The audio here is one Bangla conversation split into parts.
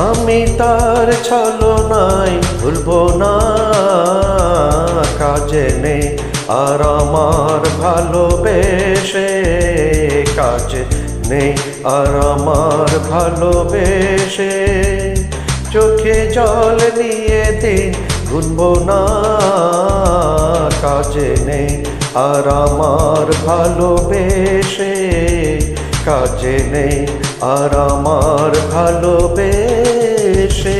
আমি তার ছলনায় ভুলবো না, কাজে নেই আর আমার ভালোবেসে, কাজে নেই আর আমার ভালোবেসে। চোখে জল নিয়ে দিন গুনবো না, কাজে নেই আর আমার ভালোবেসে, কাজে নেই আর আমার ভালোবেসে।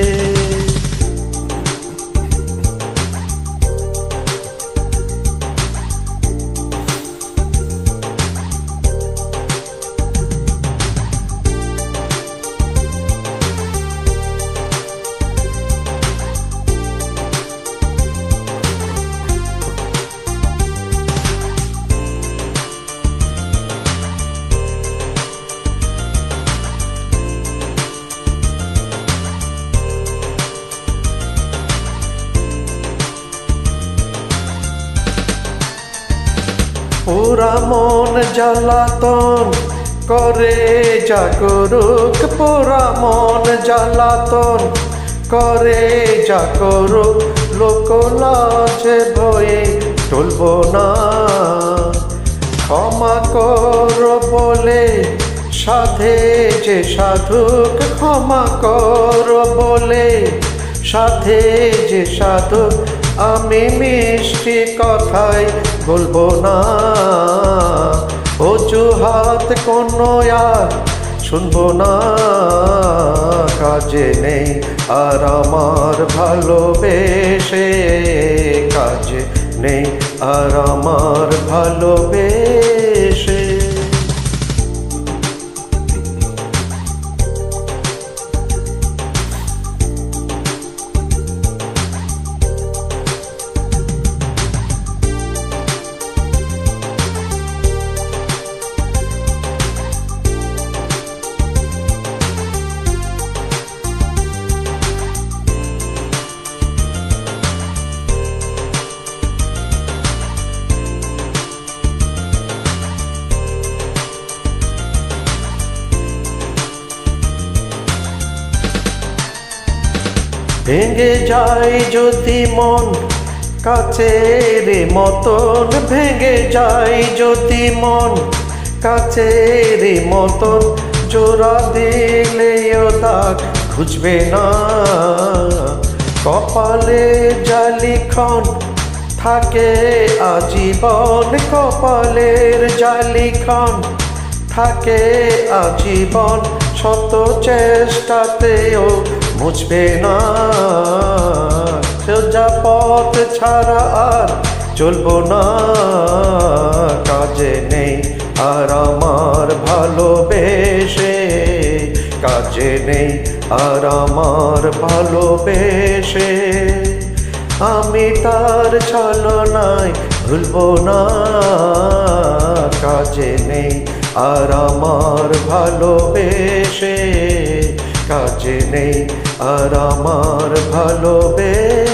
পুরা মন জ্বালাতন করে জাগরুক, পুরা মন জ্বালাতন করে জাগরুক, লোক লাজে ভয়ে টলব না। ক্ষমা করো বলে সাধে যে সাধুক, ক্ষমা করো বলে সাধে যে সাধুক, আমি মিষ্টি কথাই বলবো না। অজুহাত কোনো আর শুনবো না, কাজে নেই আর আমার ভালোবেসে, কাজে নেই আর আমার ভালোবেসে। ভেঙে যায় যদি মন কাচের মতন, ভেঙে যায় যদি মন কাচের মতন, জোড়া দিলেও দাগ খুঁজবে না। কপালে জালিখন থাকে আজীবন, কপালের জালিখন থাকে আজীবন, শত চেষ্টাতেও মুছবে না। সোজা পথ ছাড়া আর চলবো না, কাজে নেই আর আমার ভালোবেসে, কাজে নেই আর আমার ভালোবেসে। আমি তার ছলনায় ভুলবো না, কাজে নেই আর আমার ভালোবেসে, কাজে নেই আর আমার ভালোবেসে।